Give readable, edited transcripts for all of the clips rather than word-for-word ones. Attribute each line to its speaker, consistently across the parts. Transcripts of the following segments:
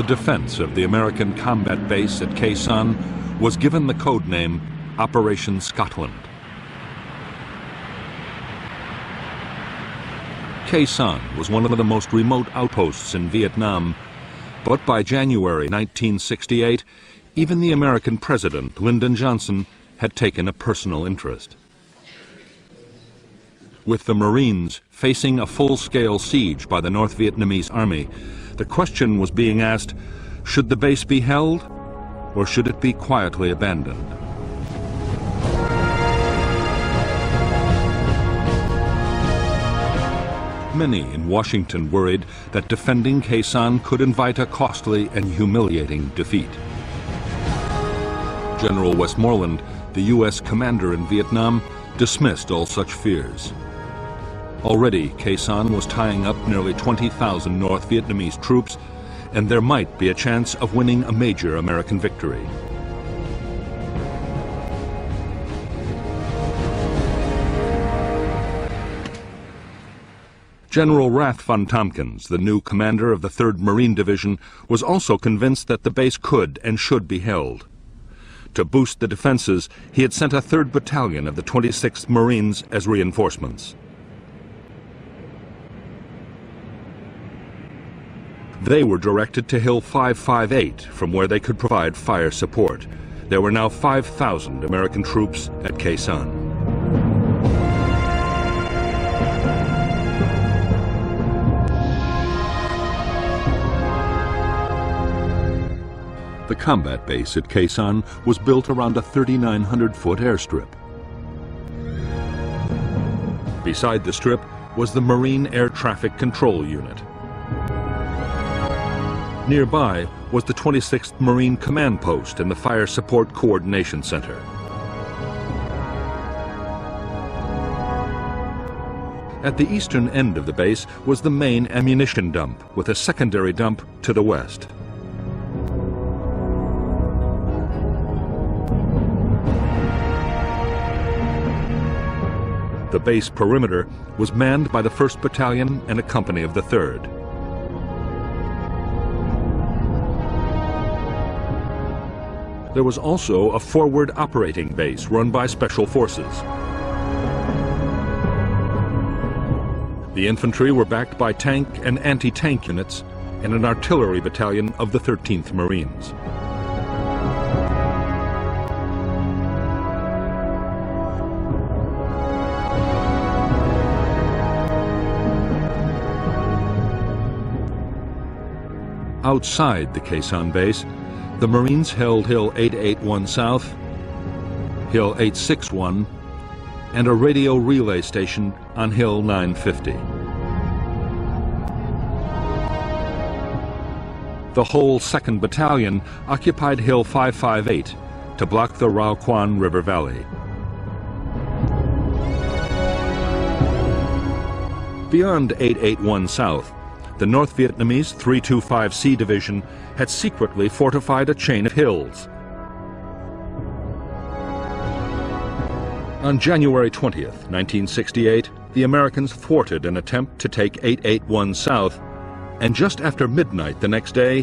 Speaker 1: the defense of the American combat base at Khe Sanh was given the code name Operation Scotland. Khe Sanh was one of the most remote outposts in Vietnam, but by January 1968, even the American President Lyndon Johnson had taken a personal interest. With the Marines facing a full-scale siege by the North Vietnamese Army, the question was being asked, should the base be held or should it be quietly abandoned? Many in Washington worried that defending Khe Sanh could invite a costly and humiliating defeat. General Westmoreland, the U.S. commander in Vietnam, dismissed all such fears. Already, Khe Sanh was tying up nearly 20,000 North Vietnamese troops, and there might be a chance of winning a major American victory. General Rath von Tompkins, the new commander of the 3rd Marine Division, was also convinced that the base could and should be held. To boost the defenses, he had sent a 3rd Battalion of the 26th Marines as reinforcements. They were directed to Hill 558, from where they could provide fire support. There were now 5,000 American troops at Khe Sanh. The combat base at Khe Sanh was built around a 3,900-foot airstrip. Beside the strip was the Marine Air Traffic Control Unit. Nearby was the 26th Marine Command Post and the Fire Support Coordination Center. At the eastern end of the base was the main ammunition dump, with a secondary dump to the west. The base perimeter was manned by the 1st Battalion and a company of the 3rd. There was also a forward operating base run by Special Forces. The infantry were backed by tank and anti-tank units and an artillery battalion of the 13th Marines. Outside the Khe Sanh base, the Marines held Hill 881 South, Hill 861, and a radio relay station on Hill 950. The whole 2nd Battalion occupied Hill 558 to block the Rao Quan River Valley. Beyond 881 South, the North Vietnamese 325C Division had secretly fortified a chain of hills. On January 20th, 1968, the Americans thwarted an attempt to take 881 South, and just after midnight the next day,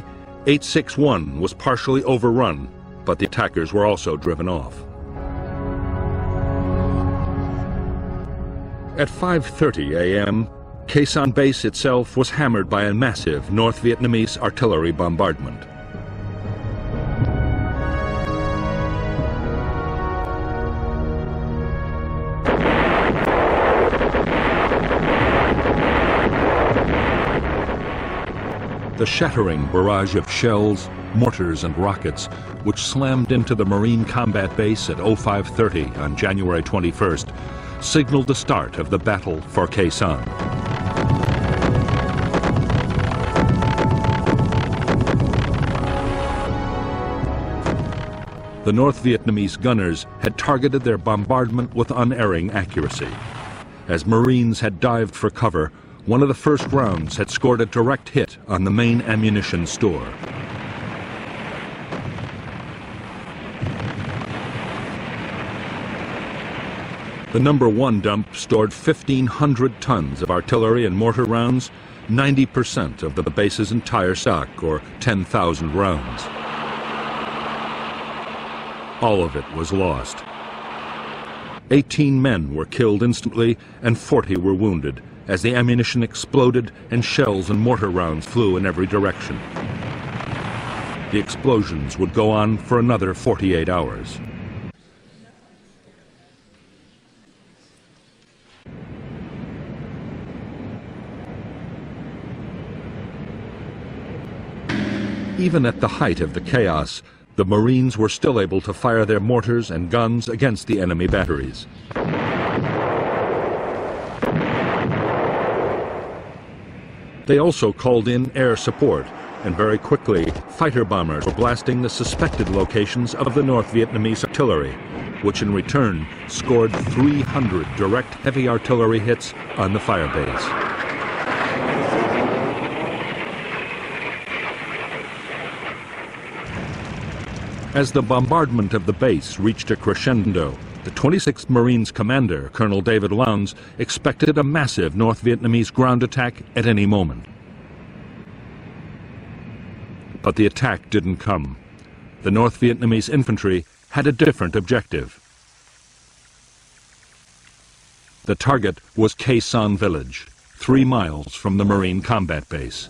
Speaker 1: 861 was partially overrun, but the attackers were also driven off. At 5:30 a.m., Khe Sanh base itself was hammered by a massive North Vietnamese artillery bombardment. The shattering barrage of shells, mortars and rockets, which slammed into the Marine combat base at 0530 on January 21st, signaled the start of the battle for Khe Sanh. The North Vietnamese gunners had targeted their bombardment with unerring accuracy. As Marines had dived for cover, one of the first rounds had scored a direct hit on the main ammunition store. The No. 1 dump stored 1,500 tons of artillery and mortar rounds, 90% of the base's entire stock, or 10,000 rounds. All of it was lost. 18 men were killed instantly and 40 were wounded as the ammunition exploded and shells and mortar rounds flew in every direction. The explosions would go on for another 48 hours. Even at the height of the chaos, the Marines were still able to fire their mortars and guns against the enemy batteries. They also called in air support, and very quickly, fighter bombers were blasting the suspected locations of the North Vietnamese artillery, which in return scored 300 direct heavy artillery hits on the firebase. As the bombardment of the base reached a crescendo, the 26th Marines commander, Colonel David Lowndes, expected a massive North Vietnamese ground attack at any moment. But the attack didn't come. The North Vietnamese infantry had a different objective. The target was Khe Sanh village, 3 miles from the Marine combat base.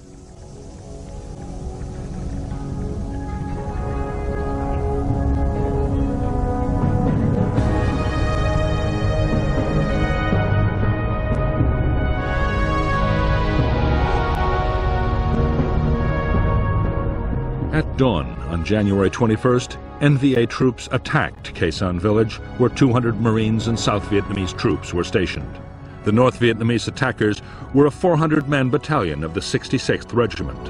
Speaker 1: At dawn on January 21st, NVA troops attacked Khe Sanh village, where 200 Marines and South Vietnamese troops were stationed. The North Vietnamese attackers were a 400-man battalion of the 66th Regiment.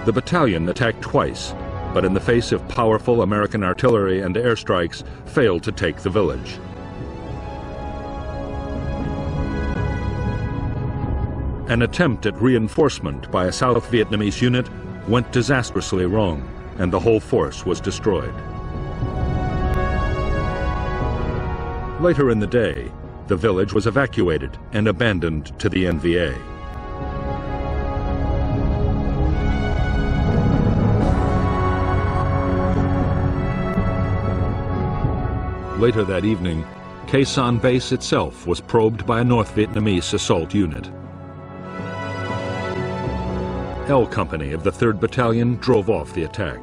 Speaker 1: The battalion attacked twice, but in the face of powerful American artillery and airstrikes, failed to take the village. An attempt at reinforcement by a South Vietnamese unit went disastrously wrong, and the whole force was destroyed. Later in the day, the village was evacuated and abandoned to the NVA. Later that evening, Khe Sanh base itself was probed by a North Vietnamese assault unit. L Company of the 3rd Battalion drove off the attack.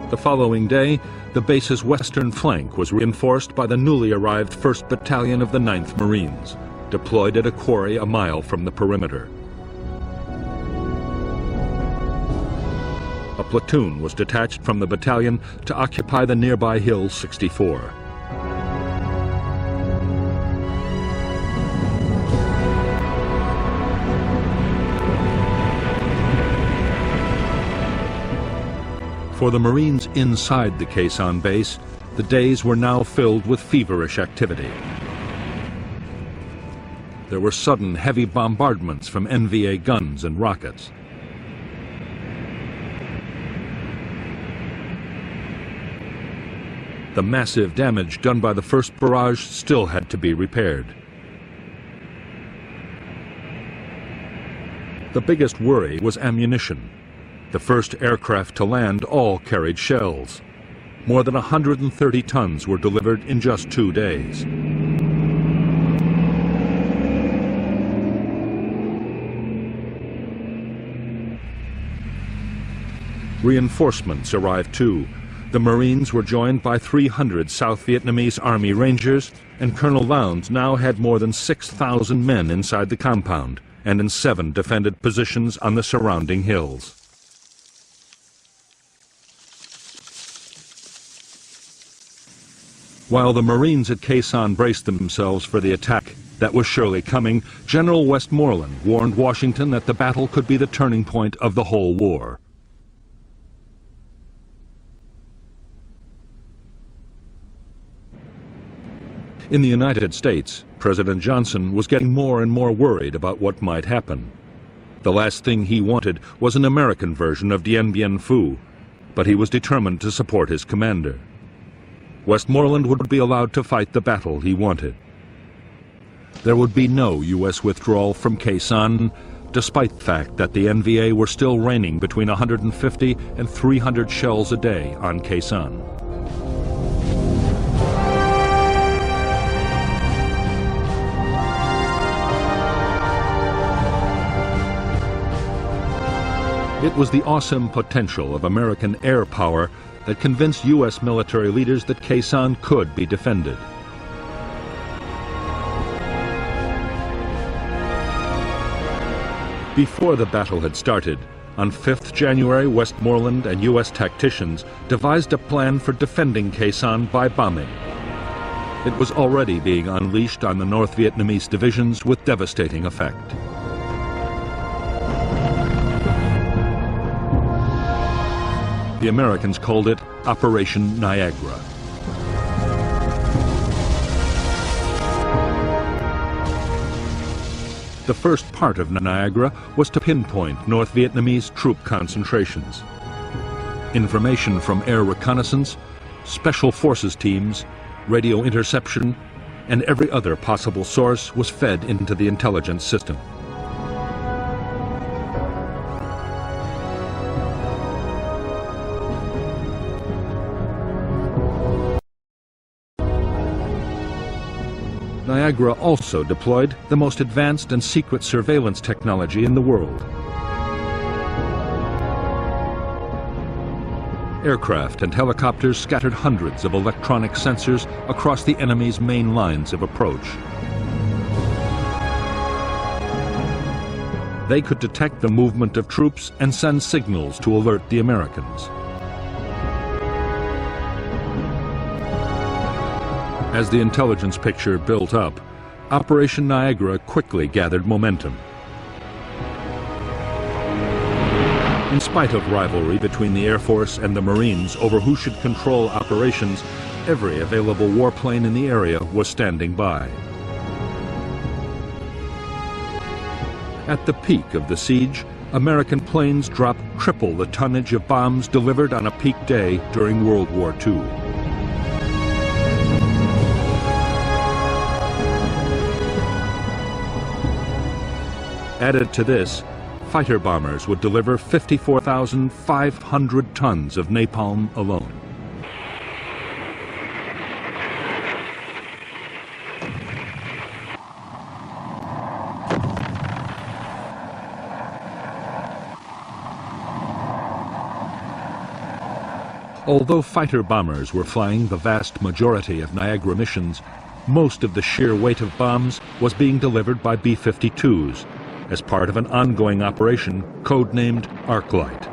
Speaker 1: The following day, the base's western flank was reinforced by the newly arrived 1st Battalion of the 9th Marines, deployed at a quarry a mile from the perimeter. A platoon was detached from the battalion to occupy the nearby hill 64. For the Marines inside the Khe Sanh base, the days were now filled with feverish activity. There were sudden heavy bombardments from NVA guns and rockets. The massive damage done by the first barrage still had to be repaired. The biggest worry was ammunition. The first aircraft to land all carried shells. More than 130 tons were delivered in just 2 days. Reinforcements arrived too. The Marines were joined by 300 South Vietnamese Army Rangers, and Colonel Lowndes now had more than 6,000 men inside the compound and in 7 defended positions on the surrounding hills. While the Marines at Khe Sanh braced themselves for the attack that was surely coming, General Westmoreland warned Washington that the battle could be the turning point of the whole war. In the United States, President Johnson was getting more and more worried about what might happen. The last thing he wanted was an American version of Dien Bien Phu, but he was determined to support his commander. Westmoreland would be allowed to fight the battle he wanted. There would be no U.S. withdrawal from Khe Sanh, despite the fact that the NVA were still raining between 150 and 300 shells a day on Khe Sanh. It was the awesome potential of American air power that convinced U.S. military leaders that Khe Sanh could be defended. Before the battle had started, on 5th January, Westmoreland and U.S. tacticians devised a plan for defending Khe Sanh by bombing. It was already being unleashed on the North Vietnamese divisions with devastating effect. The Americans called it Operation Niagara. The first part of Niagara was to pinpoint North Vietnamese troop concentrations. Information from air reconnaissance, special forces teams, radio interception, and every other possible source was fed into the intelligence system. Niagara also deployed the most advanced and secret surveillance technology in the world. Aircraft and helicopters scattered hundreds of electronic sensors across the enemy's main lines of approach. They could detect the movement of troops and send signals to alert the Americans. As the intelligence picture built up, Operation Niagara quickly gathered momentum. In spite of rivalry between the Air Force and the Marines over who should control operations, every available warplane in the area was standing by. At the peak of the siege, American planes dropped triple the tonnage of bombs delivered on a peak day during World War II. Added to this, fighter bombers would deliver 54,500 tons of napalm alone. Although fighter bombers were flying the vast majority of Niagara missions, most of the sheer weight of bombs was being delivered by B-52s, as part of an ongoing operation codenamed Arclight.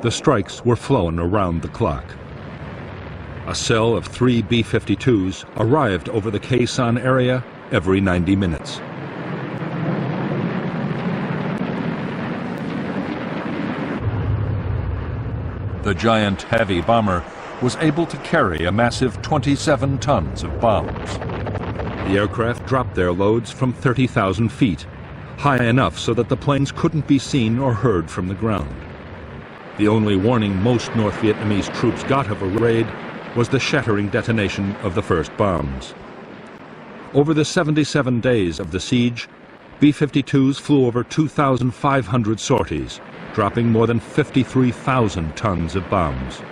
Speaker 1: The strikes were flown around the clock. A cell of 3 B-52s arrived over the Khe Sanh area every 90 minutes. The giant heavy bomber was able to carry a massive 27 tons of bombs. The aircraft dropped their loads from 30,000 feet, high enough so that the planes couldn't be seen or heard from the ground. The only warning most North Vietnamese troops got of a raid was the shattering detonation of the first bombs. Over the 77 days of the siege, B-52s flew over 2,500 sorties, dropping more than 53,000 tons of bombs.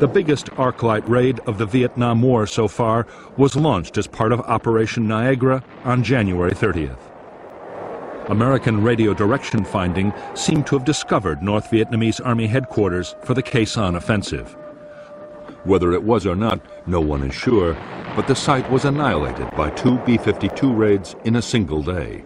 Speaker 1: The biggest Arclight raid of the Vietnam War so far was launched as part of Operation Niagara on January 30th. American radio direction finding seemed to have discovered North Vietnamese Army headquarters for the Khe Sanh offensive. Whether it was or not, no one is sure, but the site was annihilated by 2 B-52 raids in a single day.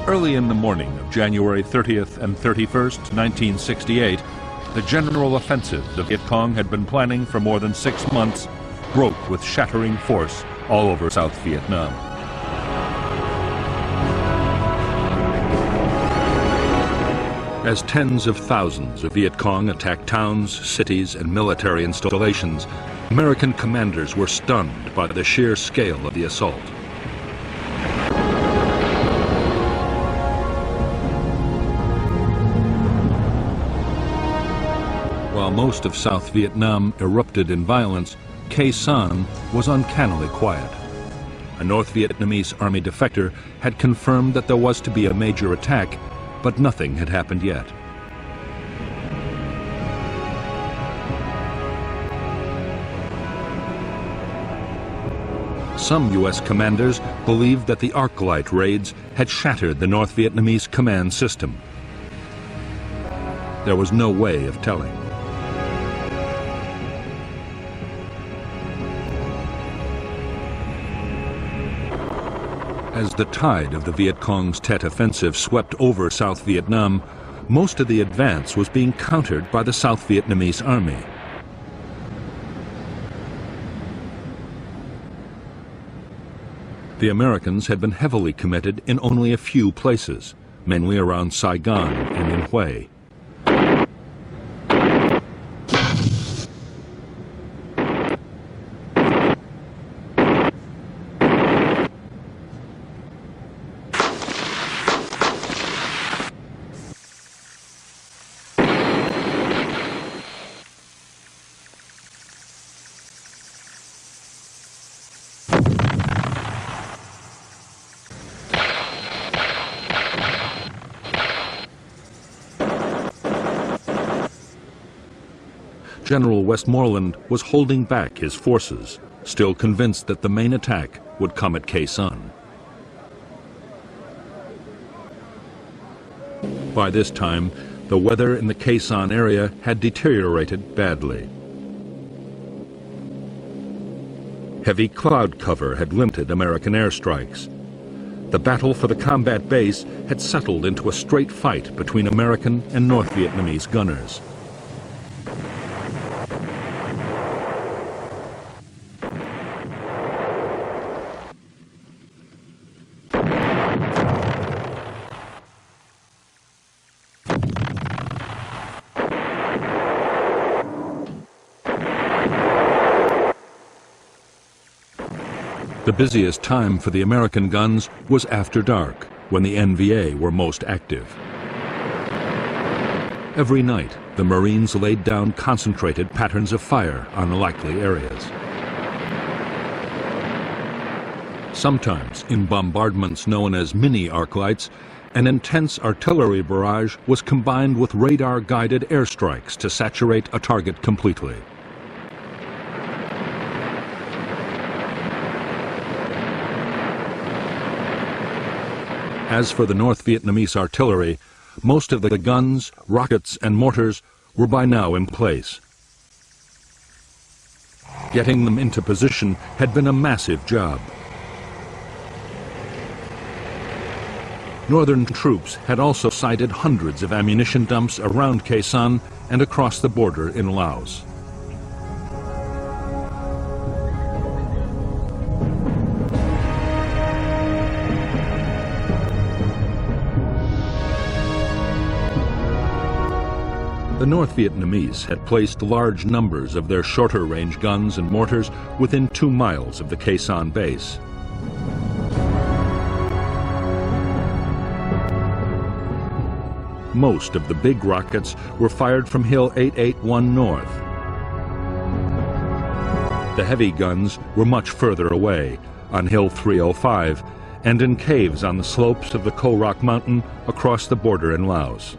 Speaker 1: Early in the morning of January 30th and 31st, 1968, the general offensive the Viet Cong had been planning for more than 6 months broke with shattering force all over South Vietnam. As tens of thousands of Viet Cong attacked towns, cities, and military installations, American commanders were stunned by the sheer scale of the assault. While most of South Vietnam erupted in violence, Khe Sanh was uncannily quiet. A North Vietnamese Army defector had confirmed that there was to be a major attack, but nothing had happened yet. Some U.S. commanders believed that the Arc-Light raids had shattered the North Vietnamese command system. There was no way of telling. As the tide of the Viet Cong's Tet Offensive swept over South Vietnam, most of the advance was being countered by the South Vietnamese Army. The Americans had been heavily committed in only a few places, mainly around Saigon and in Hue. General Westmoreland was holding back his forces, still convinced that the main attack would come at Khe Sanh. By this time, the weather in the Khe Sanh area had deteriorated badly. Heavy cloud cover had limited American airstrikes. The battle for the combat base had settled into a straight fight between American and North Vietnamese gunners. The busiest time for the American guns was after dark, when the NVA were most active. Every night, the Marines laid down concentrated patterns of fire on likely areas. Sometimes, in bombardments known as mini arc-lights, an intense artillery barrage was combined with radar-guided airstrikes to saturate a target completely. As for the North Vietnamese artillery, most of the guns, rockets, and mortars were by now in place. Getting them into position had been a massive job. Northern troops had also sighted hundreds of ammunition dumps around Khe Sanh and across the border in Laos. The North Vietnamese had placed large numbers of their shorter-range guns and mortars within 2 miles of the Khe Sanh base. Most of the big rockets were fired from Hill 881 North. The heavy guns were much further away, on Hill 305, and in caves on the slopes of the Ko Rock Mountain across the border in Laos.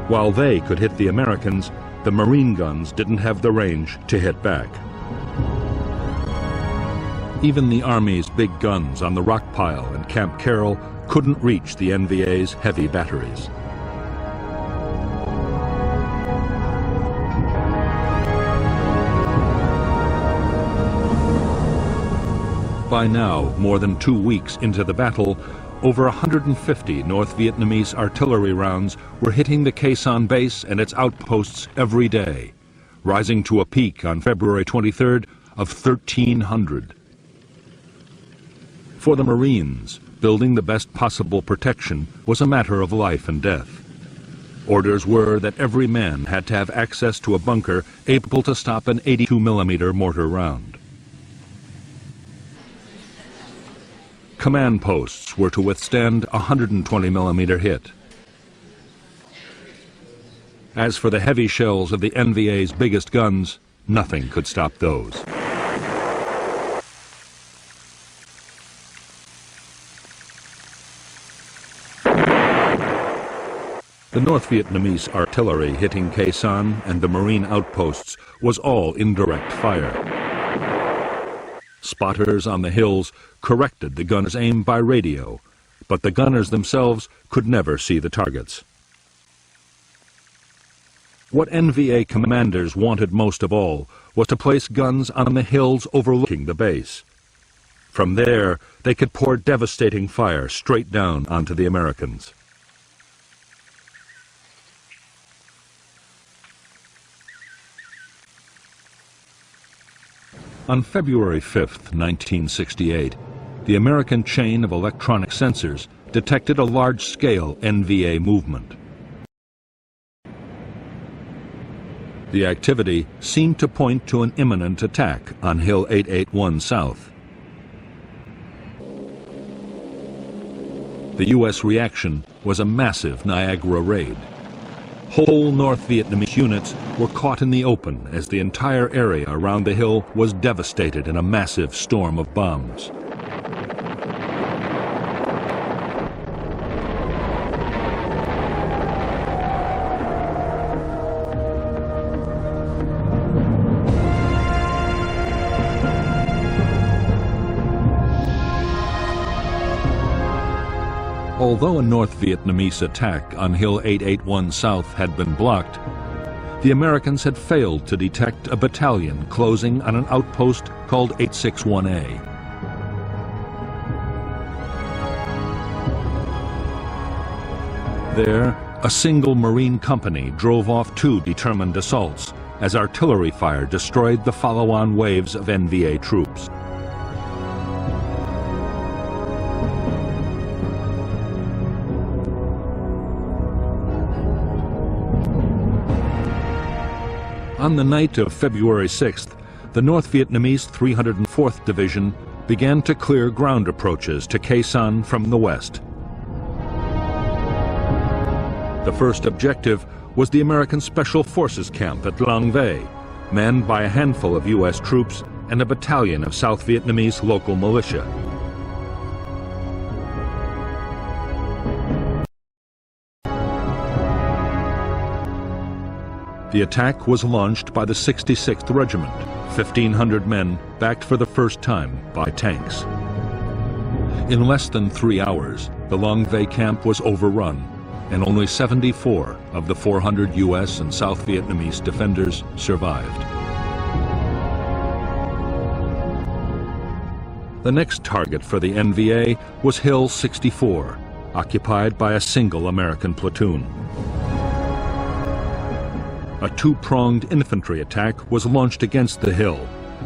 Speaker 1: While they could hit the Americans, the Marine guns didn't have the range to hit back. Even the Army's big guns on the Rock Pile and Camp Carroll couldn't reach the NVA's heavy batteries. By now, more than 2 weeks into the battle, over 150 North Vietnamese artillery rounds were hitting the Khe Sanh base and its outposts every day, rising to a peak on February 23rd of 1,300. For the Marines, Building the best possible protection was a matter of life and death. Orders were that every man had to have access to a bunker able to stop an 82mm mortar round. Command posts were to withstand a 120mm hit. As for the heavy shells of the NVA's biggest guns, nothing could stop those. The North Vietnamese artillery hitting Khe Sanh and the Marine outposts was all indirect fire. Spotters on the hills corrected the gunners' aim by radio, but the gunners themselves could never see the targets. What NVA commanders wanted most of all was to place guns on the hills overlooking the base. From there, they could pour devastating fire straight down onto the Americans. On February 5, 1968, the American chain of electronic sensors detected a large-scale NVA movement. The activity seemed to point to an imminent attack on Hill 881 South. The U.S. reaction was a massive Niagara raid. Whole North Vietnamese units were caught in the open as the entire area around the hill was devastated in a massive storm of bombs. Although a North Vietnamese attack on Hill 881 South had been blocked, the Americans had failed to detect a battalion closing on an outpost called 861A. There, a single Marine company drove off two determined assaults as artillery fire destroyed the follow-on waves of NVA troops. On the night of February 6th, the North Vietnamese 304th Division began to clear ground approaches to Khe Sanh from the west. The first objective was the American Special Forces camp at Long Vây, manned by a handful of U.S. troops and a battalion of South Vietnamese local militia. The attack was launched by the 66th Regiment, 1,500 men backed for the first time by tanks. In less than 3 hours, the Long Vây camp was overrun, and only 74 of the 400 U.S. and South Vietnamese defenders survived. The next target for the NVA was Hill 64, occupied by a single American platoon. A two-pronged infantry attack was launched against the hill,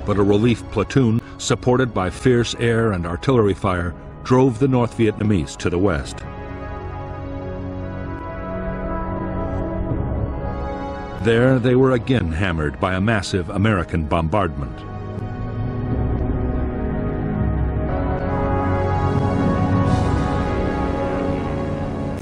Speaker 1: but a relief platoon, supported by fierce air and artillery fire, drove the North Vietnamese to the west. There they were again hammered by a massive American bombardment.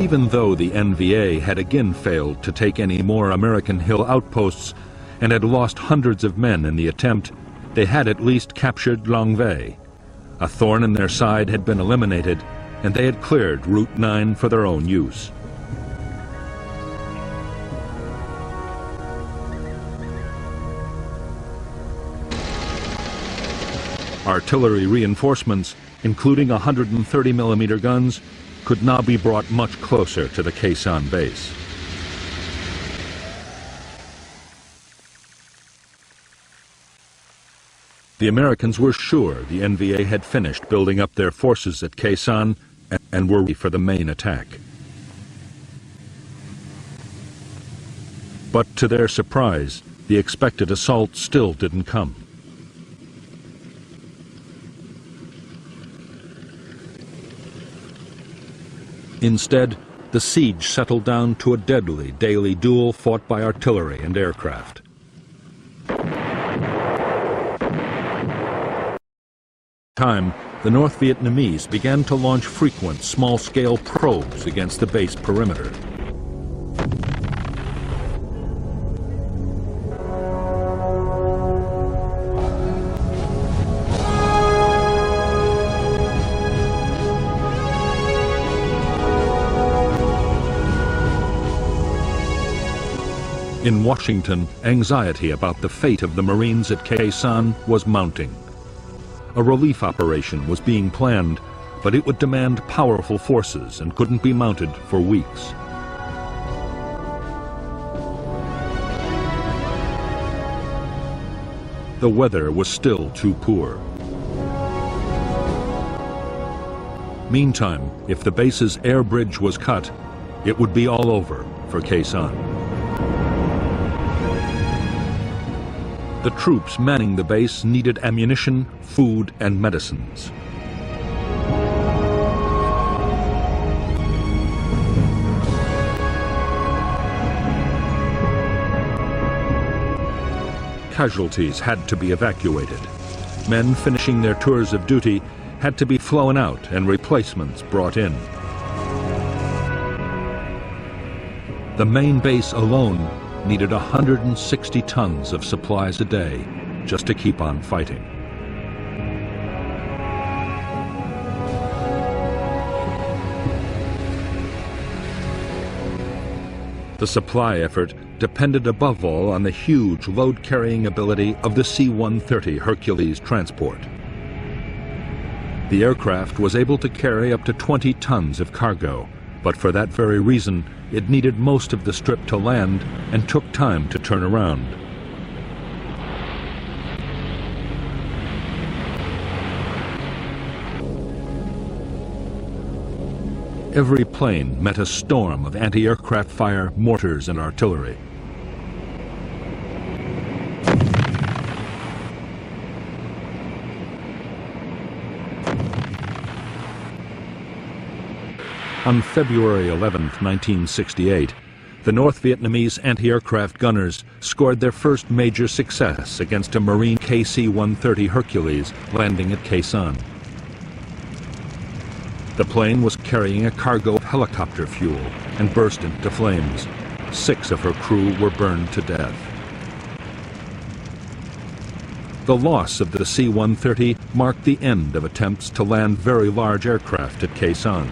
Speaker 1: Even though the NVA had again failed to take any more American hill outposts and had lost hundreds of men in the attempt, they had at least captured Long Vây. A thorn in their side had been eliminated, and they had cleared Route 9 for their own use. Artillery reinforcements, including 130mm guns, could now be brought much closer to the Khe Sanh base. The Americans were sure the NVA had finished building up their forces at Khe Sanh and were ready for the main attack. But to their surprise, the expected assault still didn't come. Instead, the siege settled down to a deadly daily duel fought by artillery and aircraft. Time, the North Vietnamese began to launch frequent small-scale probes against the base perimeter. In Washington, anxiety about the fate of the Marines at Khe Sanh was mounting. A relief operation was being planned, but it would demand powerful forces and couldn't be mounted for weeks. The weather was still too poor. Meantime, if the base's air bridge was cut, it would be all over for Khe Sanh. The troops manning the base needed ammunition, food, and medicines. Casualties had to be evacuated. Men finishing their tours of duty had to be flown out and replacements brought in. The main base alone needed 160 tons of supplies a day just to keep on fighting. The supply effort depended above all on the huge load-carrying ability of the C-130 Hercules transport. The aircraft was able to carry up to 20 tons of cargo, but for that very reason, it needed most of the strip to land and took time to turn around. Every plane met a storm of anti-aircraft fire, mortars, and artillery. On February 11, 1968, the North Vietnamese anti-aircraft gunners scored their first major success against a Marine KC-130 Hercules landing at Khe Sanh. The plane was carrying a cargo of helicopter fuel and burst into flames. 6 of her crew were burned to death. The loss of the C-130 marked the end of attempts to land very large aircraft at Khe Sanh.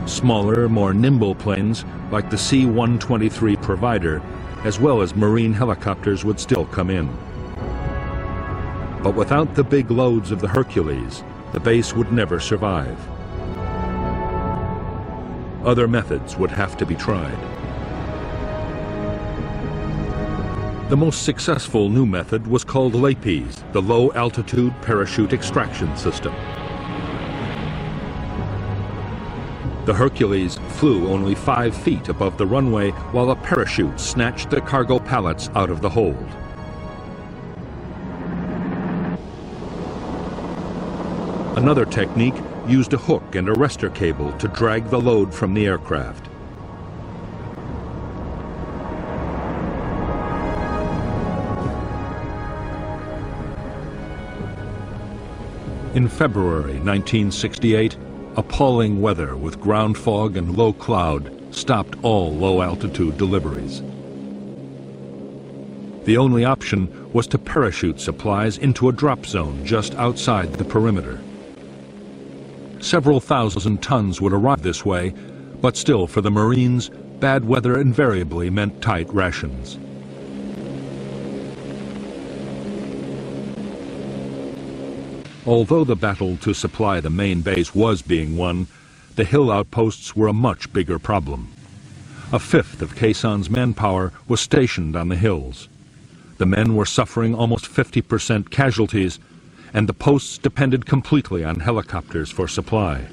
Speaker 1: Smaller, more nimble planes like the C-123 Provider, as well as Marine helicopters, would still come in. But without the big loads of the Hercules, the base would never survive. Other methods would have to be tried. The most successful new method was called LAPES, the Low Altitude Parachute Extraction System. The Hercules flew only 5 feet above the runway while a parachute snatched the cargo pallets out of the hold. Another technique used a hook and arrestor cable to drag the load from the aircraft. In February 1968, appalling weather with ground fog and low cloud stopped all low-altitude deliveries. The only option was to parachute supplies into a drop zone just outside the perimeter. Several thousand tons would arrive this way, but still for the Marines, bad weather invariably meant tight rations. Although the battle to supply the main base was being won, the hill outposts were a much bigger problem. A fifth of Khe Sanh's manpower was stationed on the hills. The men were suffering almost 50% casualties, and the posts depended completely on helicopters for supply.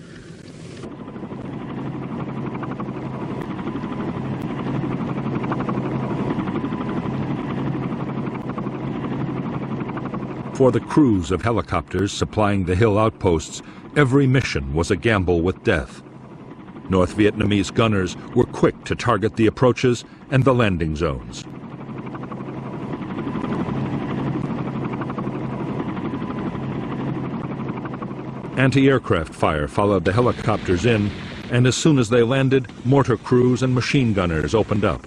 Speaker 1: For the crews of helicopters supplying the hill outposts, every mission was a gamble with death. North Vietnamese gunners were quick to target the approaches and the landing zones. Anti-aircraft fire followed the helicopters in, and as soon as they landed, mortar crews and machine gunners opened up.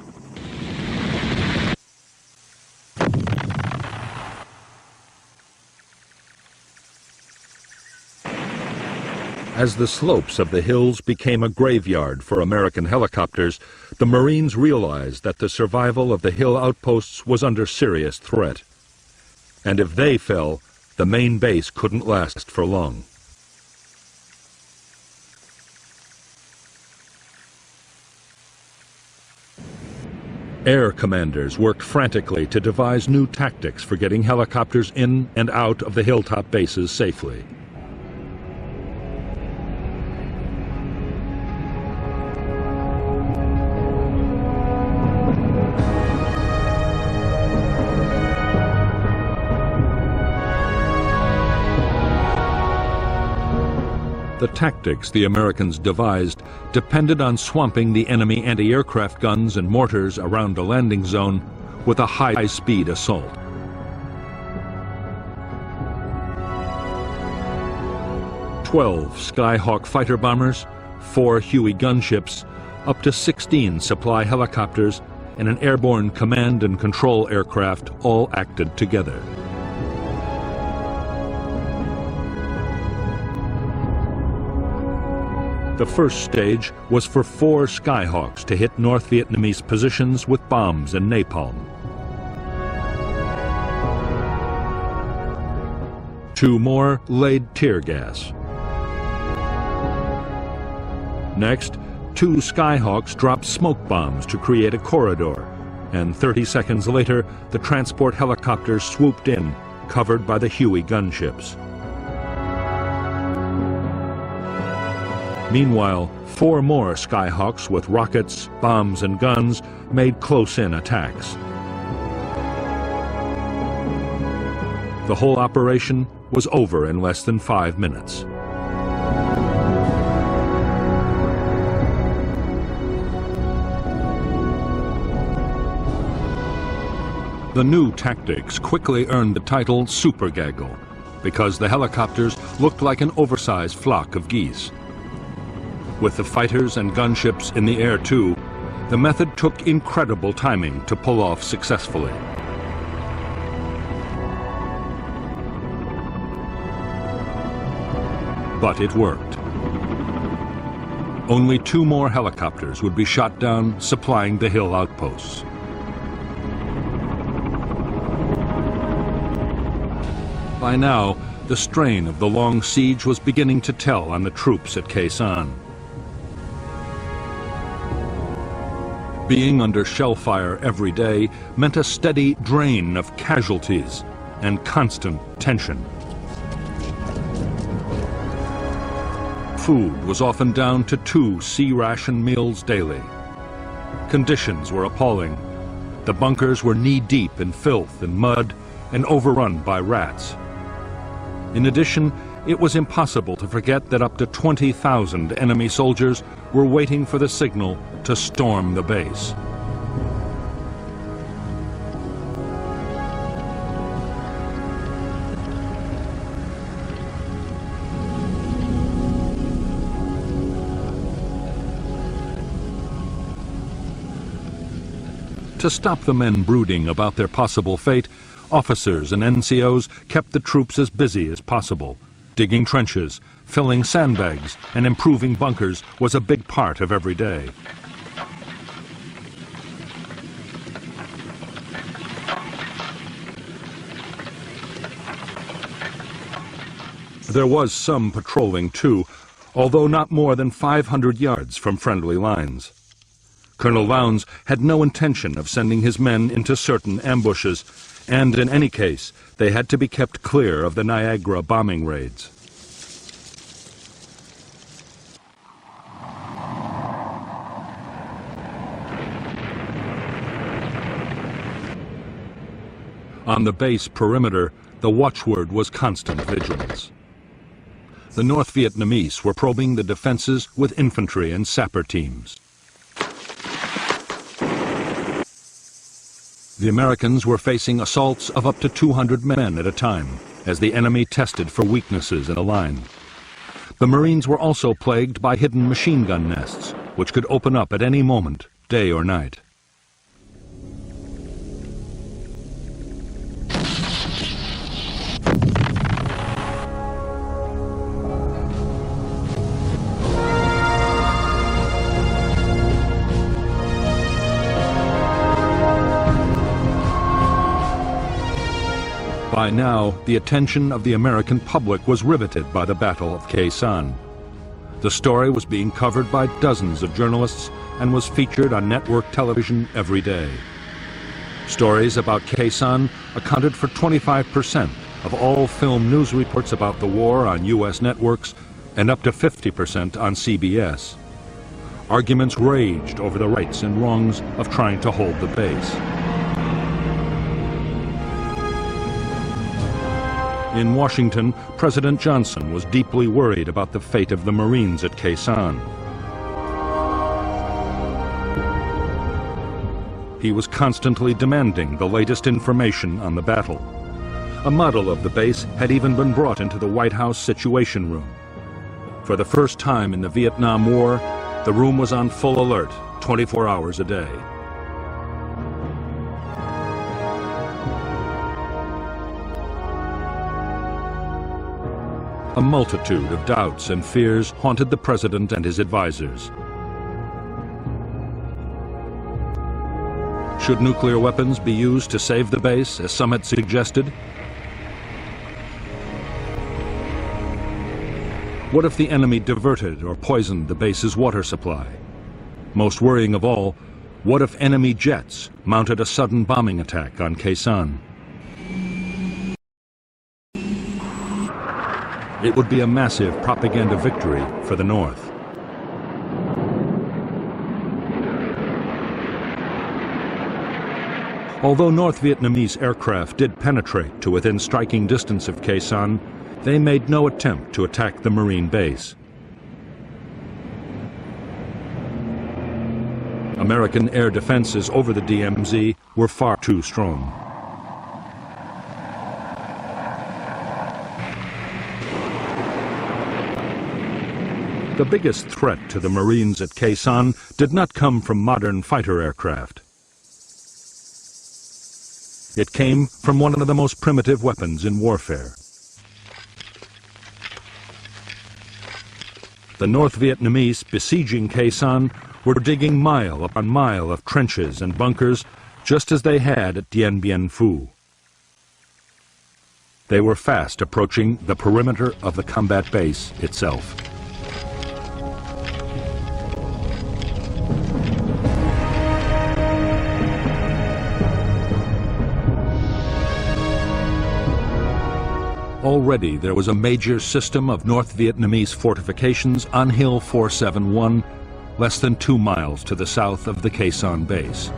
Speaker 1: As the slopes of the hills became a graveyard for American helicopters, the Marines realized that the survival of the hill outposts was under serious threat. And if they fell, the main base couldn't last for long. Air commanders worked frantically to devise new tactics for getting helicopters in and out of the hilltop bases safely. The tactics the Americans devised depended on swamping the enemy anti-aircraft guns and mortars around a landing zone with a high-speed assault. "12 Skyhawk fighter bombers, 4 Huey gunships, up to 16 supply helicopters, and an airborne command and control aircraft all acted together. The first stage was for 4 Skyhawks to hit North Vietnamese positions with bombs and napalm. 2 more laid tear gas. Next, 2 Skyhawks dropped smoke bombs to create a corridor, and 30 seconds later, the transport helicopters swooped in, covered by the Huey gunships. Meanwhile, 4 more Skyhawks with rockets, bombs, and guns made close-in attacks. The whole operation was over in less than 5 minutes. The new tactics quickly earned the title Super Gaggle, because the helicopters looked like an oversized flock of geese. With the fighters and gunships in the air too, the method took incredible timing to pull off successfully. But it worked. Only 2 more helicopters would be shot down supplying the hill outposts. By now, the strain of the long siege was beginning to tell on the troops at Khe Sanh. Being under shell fire every day meant a steady drain of casualties and constant tension. Food was often down to 2 C-ration meals daily. Conditions were appalling. The bunkers were knee-deep in filth and mud and overrun by rats. In addition, it was impossible to forget that up to 20,000 enemy soldiers were waiting for the signal to storm the base. To stop the men brooding about their possible fate, officers and NCOs kept the troops as busy as possible. Digging trenches, filling sandbags, and improving bunkers was a big part of every day. There was some patrolling too, although not more than 500 yards from friendly lines. Colonel Lowndes had no intention of sending his men into certain ambushes, and in any case, they had to be kept clear of the Niagara bombing raids. On the base perimeter, the watchword was constant vigilance. The North Vietnamese were probing the defenses with infantry and sapper teams. The Americans were facing assaults of up to 200 men at a time, as the enemy tested for weaknesses in the line. The Marines were also plagued by hidden machine gun nests, which could open up at any moment, day or night. By now, the attention of the American public was riveted by the Battle of Khe Sanh. The story was being covered by dozens of journalists and was featured on network television every day. Stories about Khe Sanh accounted for 25% of all film news reports about the war on U.S. networks and up to 50% on CBS. Arguments raged over the rights and wrongs of trying to hold the base. In Washington, President Johnson was deeply worried about the fate of the Marines at Khe Sanh. He was constantly demanding the latest information on the battle. A model of the base had even been brought into the White House Situation Room. For the first time in the Vietnam War, the room was on full alert, 24 hours a day. A multitude of doubts and fears haunted the president and his advisors. Should nuclear weapons be used to save the base, as some had suggested? What if the enemy diverted or poisoned the base's water supply? Most worrying of all, what if enemy jets mounted a sudden bombing attack on Khe Sanh? It would be a massive propaganda victory for the North. Although North Vietnamese aircraft did penetrate to within striking distance of Khe Sanh, they made no attempt to attack the Marine base. American air defenses over the DMZ were far too strong. The biggest threat to the Marines at Khe Sanh did not come from modern fighter aircraft. It came from one of the most primitive weapons in warfare. The North Vietnamese besieging Khe Sanh were digging mile upon mile of trenches and bunkers, just as they had at Dien Bien Phu. They were fast approaching the perimeter of the combat base itself. Already there was a major system of North Vietnamese fortifications on Hill 471, less than 2 miles to the south of the Khe Sanh base.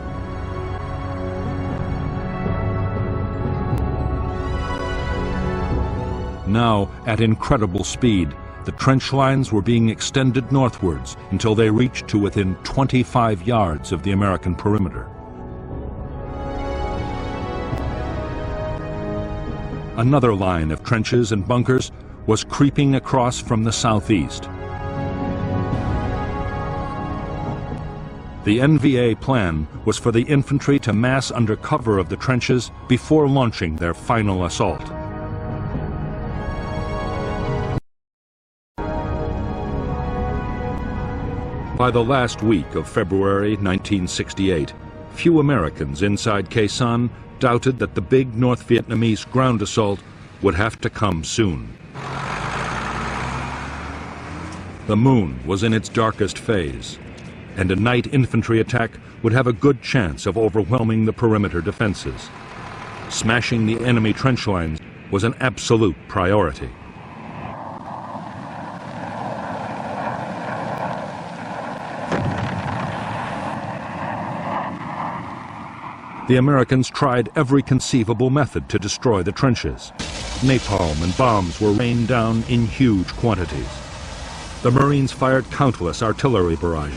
Speaker 1: Now, at incredible speed, the trench lines were being extended northwards until they reached to within 25 yards of the American perimeter. Another line of trenches and bunkers was creeping across from the southeast. The NVA plan was for the infantry to mass under cover of the trenches before launching their final assault. By the last week of February 1968, few Americans inside Khe Sanh doubted that the big North Vietnamese ground assault would have to come soon. The moon was in its darkest phase, and a night infantry attack would have a good chance of overwhelming the perimeter defenses. Smashing the enemy trench lines was an absolute priority. The Americans tried every conceivable method to destroy the trenches. Napalm and bombs were rained down in huge quantities. The Marines fired countless artillery barrages.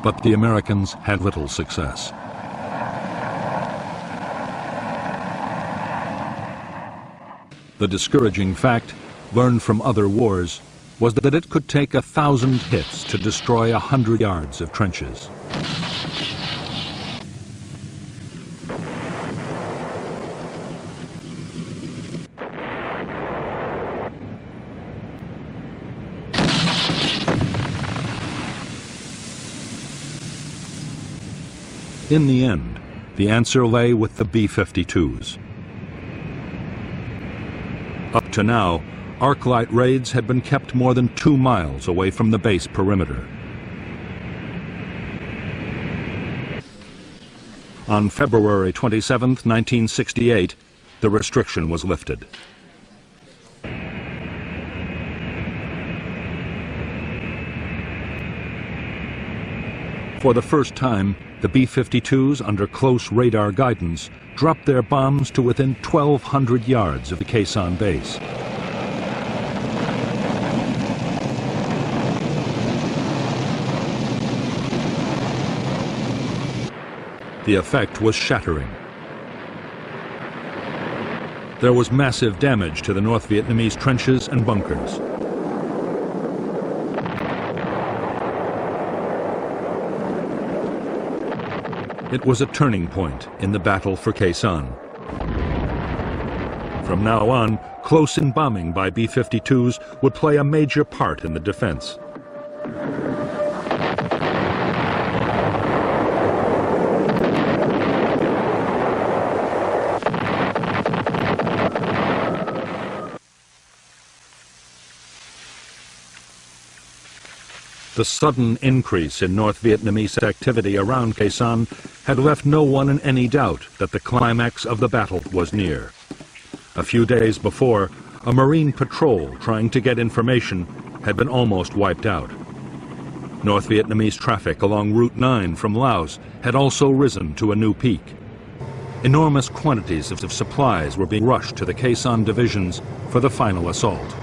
Speaker 1: But the Americans had little success. The discouraging fact, learned from other wars, was that it could take 1,000 hits to destroy 100 yards of trenches. In the end, the answer lay with the B-52s. Up to now, arc-light raids had been kept more than 2 miles away from the base perimeter. On February 27, 1968, the restriction was lifted. For the first time, the B-52s, under close radar guidance, dropped their bombs to within 1,200 yards of the Khe Sanh base. The effect was shattering. There was massive damage to the North Vietnamese trenches and bunkers. It was a turning point in the battle for Khe Sanh. From now on, close-in bombing by B-52s would play a major part in the defense. The sudden increase in North Vietnamese activity around Khe Sanh had left no one in any doubt that the climax of the battle was near. A few days before, a Marine patrol trying to get information had been almost wiped out. North Vietnamese traffic along Route 9 from Laos had also risen to a new peak. Enormous quantities of supplies were being rushed to the Khe Sanh divisions for the final assault.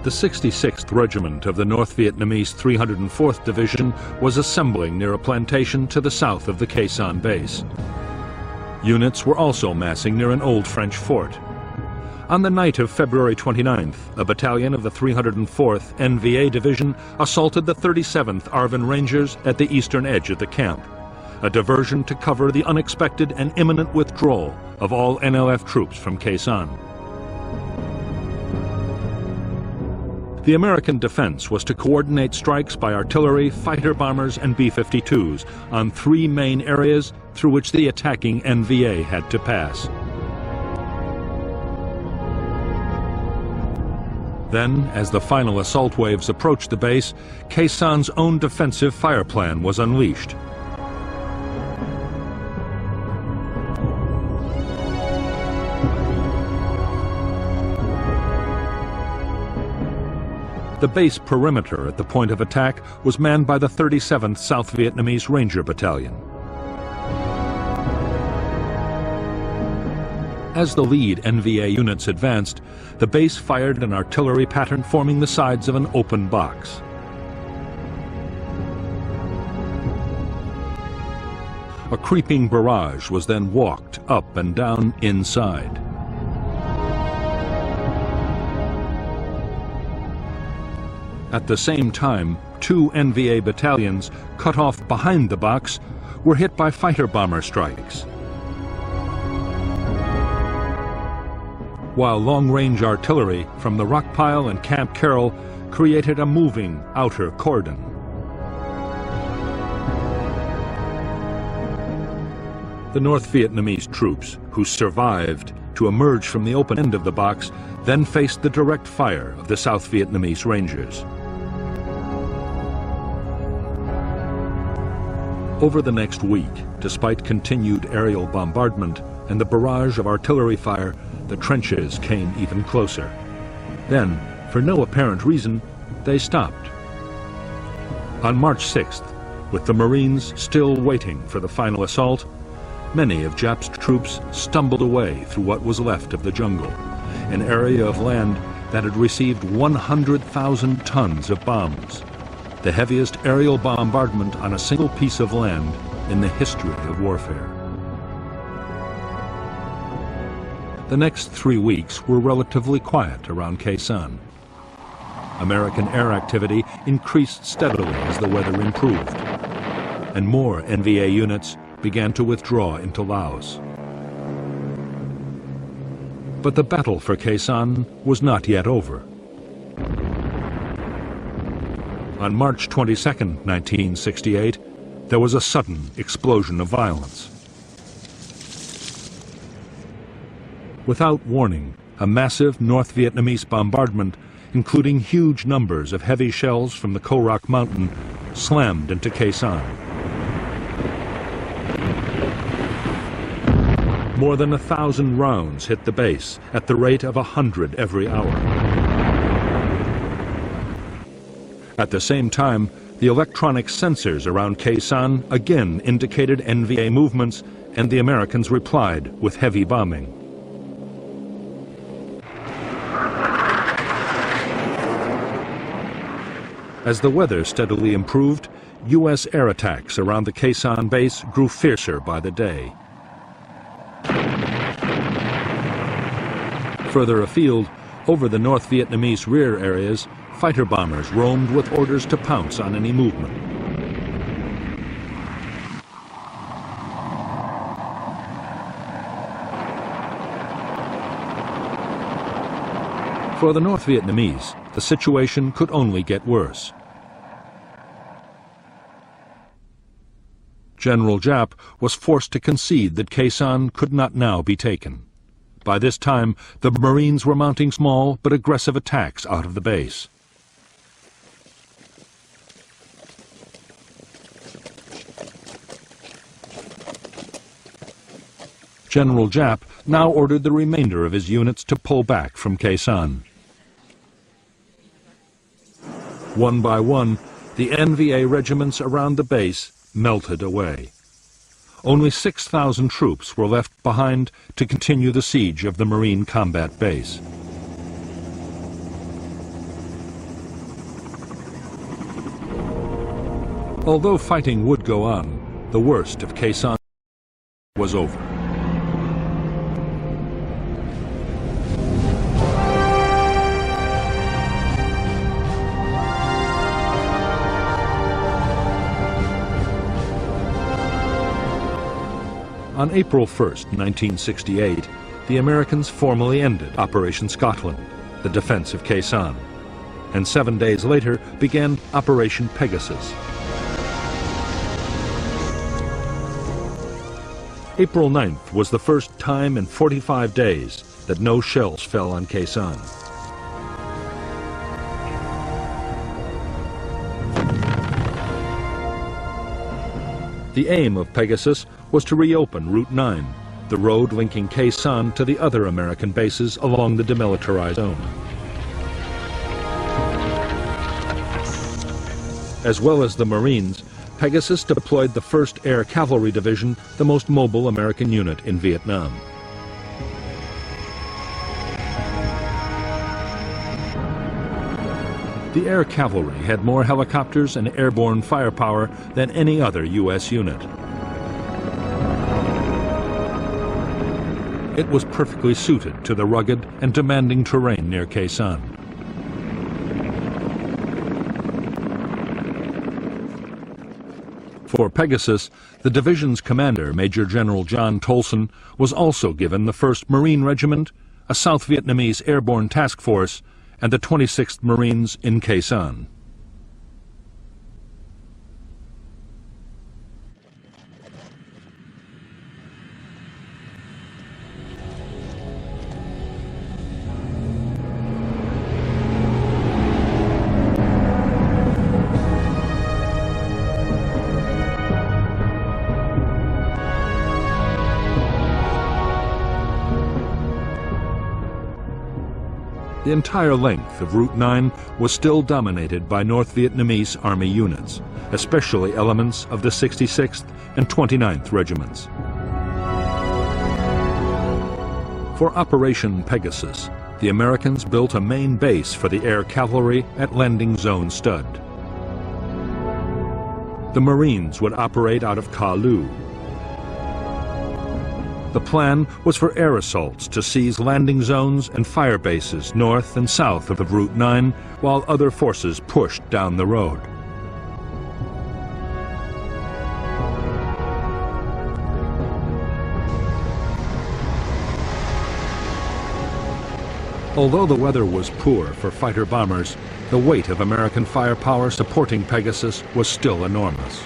Speaker 1: The 66th Regiment of the North Vietnamese 304th Division was assembling near a plantation to the south of the Khe Sanh base. Units were also massing near an old French fort. On the night of February 29th, a battalion of the 304th NVA Division assaulted the 37th Arvin Rangers at the eastern edge of the camp, a diversion to cover the unexpected and imminent withdrawal of all NLF troops from Khe Sanh. The American defense was to coordinate strikes by artillery, fighter bombers, and B-52s on 3 main areas through which the attacking NVA had to pass. Then, as the final assault waves approached the base, Khe Sanh's own defensive fire plan was unleashed. The base perimeter at the point of attack was manned by the 37th South Vietnamese Ranger Battalion. As the lead NVA units advanced, the base fired an artillery pattern forming the sides of an open box. A creeping barrage was then walked up and down inside. At the same time, 2 NVA battalions, cut off behind the box, were hit by fighter bomber strikes. While long-range artillery from the Rockpile and Camp Carroll created a moving outer cordon. The North Vietnamese troops, who survived to emerge from the open end of the box, then faced the direct fire of the South Vietnamese Rangers. Over the next week, despite continued aerial bombardment and the barrage of artillery fire, the trenches came even closer. Then, for no apparent reason, they stopped. On March 6th, with the Marines still waiting for the final assault, many of Jap's troops stumbled away through what was left of the jungle, an area of land that had received 100,000 tons of bombs, the heaviest aerial bombardment on a single piece of land in the history of warfare. The next 3 weeks were relatively quiet around Khe Sanh. American air activity increased steadily as the weather improved, and more NVA units began to withdraw into Laos. But the battle for Khe Sanh was not yet over. On March 22, 1968, there was a sudden explosion of violence. Without warning, a massive North Vietnamese bombardment, including huge numbers of heavy shells from the Ko Rock Mountain, slammed into Khe Sanh. More than 1,000 rounds hit the base at the rate of 100 every hour. At the same time, the electronic sensors around Khe Sanh again indicated NVA movements, and the Americans replied with heavy bombing. As the weather steadily improved, U.S. air attacks around the Khe Sanh base grew fiercer by the day. Further afield, over the North Vietnamese rear areas, fighter bombers roamed with orders to pounce on any movement. For the North Vietnamese, the situation could only get worse. General Giap was forced to concede that Khe Sanh could not now be taken. By this time, the Marines were mounting small but aggressive attacks out of the base. General Giap now ordered the remainder of his units to pull back from Khe Sanh. One by one, the NVA regiments around the base melted away. Only 6,000 troops were left behind to continue the siege of the Marine combat base. Although fighting would go on, the worst of Khe Sanh was over. On April 1, 1968, the Americans formally ended Operation Scotland, the defense of Khe Sanh, and 7 days later began Operation Pegasus. April 9th was the first time in 45 days that no shells fell on Khe Sanh. The aim of Pegasus was to reopen Route 9, the road linking Khe Sanh to the other American bases along the demilitarized zone. As well as the Marines, Pegasus deployed the 1st Air Cavalry Division, the most mobile American unit in Vietnam. The Air Cavalry had more helicopters and airborne firepower than any other U.S. unit. It was perfectly suited to the rugged and demanding terrain near Khe Sanh. For Pegasus, the division's commander, Major General John Tolson, was also given the 1st Marine Regiment, a South Vietnamese airborne task force, and the 26th Marines in Khe Sanh. The entire length of Route 9 was still dominated by North Vietnamese Army units, especially elements of the 66th and 29th Regiments. For Operation Pegasus, the Americans built a main base for the air cavalry at Landing Zone Stud. The Marines would operate out of Ka Lu. The plan was for air assaults to seize landing zones and fire bases north and south of Route 9, while other forces pushed down the road. Although the weather was poor for fighter bombers, the weight of American firepower supporting Pegasus was still enormous.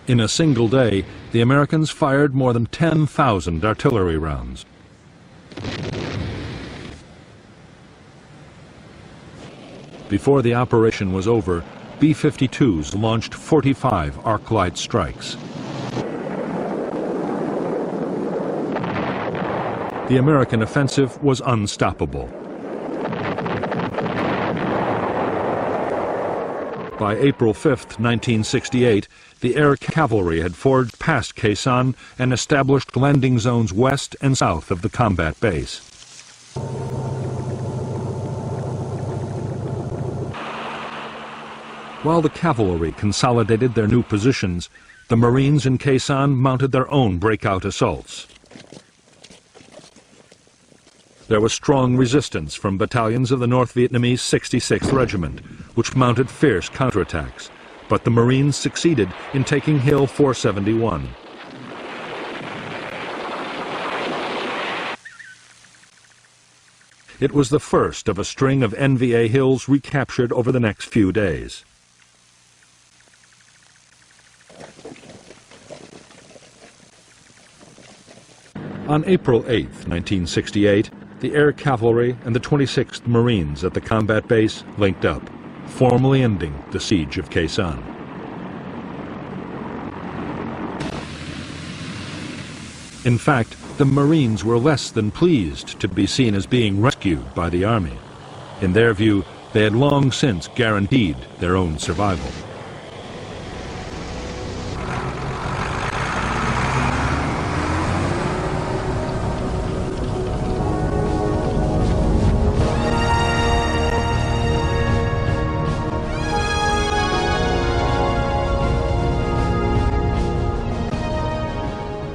Speaker 1: In a single day, the Americans fired more than 10,000 artillery rounds. Before the operation was over, B-52s launched 45 arc-light strikes. The American offensive was unstoppable. By April 5, 1968, the air cavalry had forged past Khe Sanh and established landing zones west and south of the combat base. While the cavalry consolidated their new positions, the Marines in Khe Sanh mounted their own breakout assaults. There was strong resistance from battalions of the North Vietnamese 66th Regiment, which mounted fierce counterattacks, but the Marines succeeded in taking Hill 471. It was the first of a string of NVA hills recaptured over the next few days. On April 8, 1968, the air cavalry and the 26th Marines at the combat base linked up, formally ending the siege of Khe Sanh. In fact, the Marines were less than pleased to be seen as being rescued by the Army. In their view, they had long since guaranteed their own survival.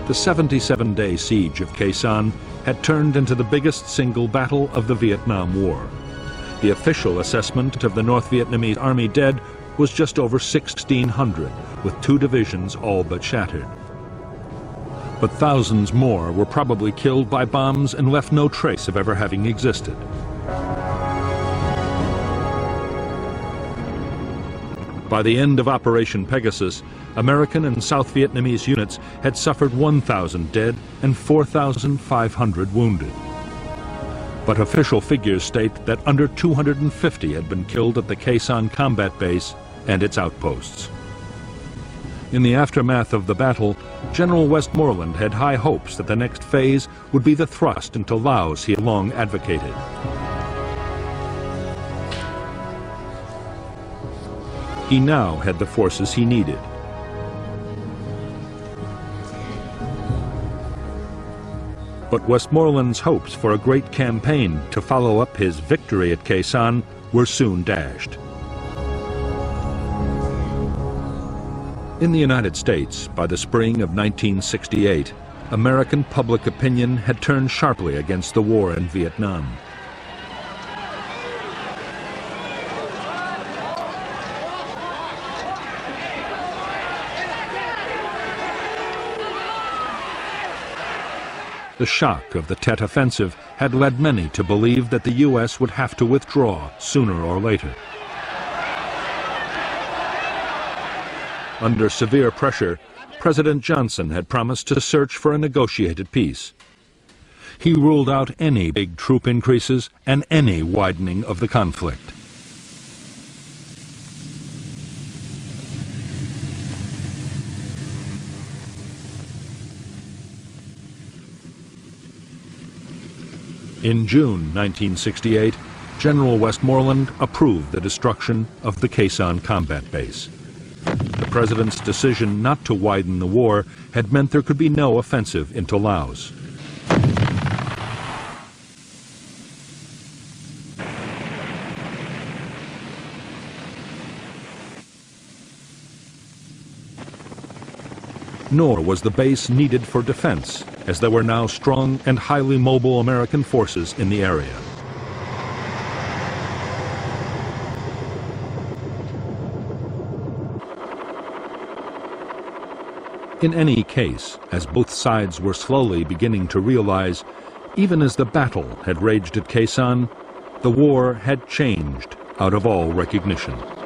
Speaker 1: The 77-day siege of Khe Sanh had turned into the biggest single battle of the Vietnam War. The official assessment of the North Vietnamese Army dead was just over 1,600, with 2 divisions all but shattered. But thousands more were probably killed by bombs and left no trace of ever having existed. By the end of Operation Pegasus, American and South Vietnamese units had suffered 1,000 dead and 4,500 wounded. But official figures state that under 250 had been killed at the Khe Sanh combat base and its outposts. In the aftermath of the battle, General Westmoreland had high hopes that the next phase would be the thrust into Laos he had long advocated. He now had the forces he needed. But Westmoreland's hopes for a great campaign to follow up his victory at Khe Sanh were soon dashed. In the United States, by the spring of 1968, American public opinion had turned sharply against the war in Vietnam. The shock of the Tet Offensive had led many to believe that the U.S. would have to withdraw sooner or later. Under severe pressure, President Johnson had promised to search for a negotiated peace. He ruled out any big troop increases and any widening of the conflict. In June 1968, General Westmoreland approved the destruction of the Khe Sanh combat base. The president's decision not to widen the war had meant there could be no offensive into Laos. Nor was the base needed for defense, as there were now strong and highly mobile American forces in the area. In any case, as both sides were slowly beginning to realize, even as the battle had raged at Khe Sanh, the war had changed out of all recognition.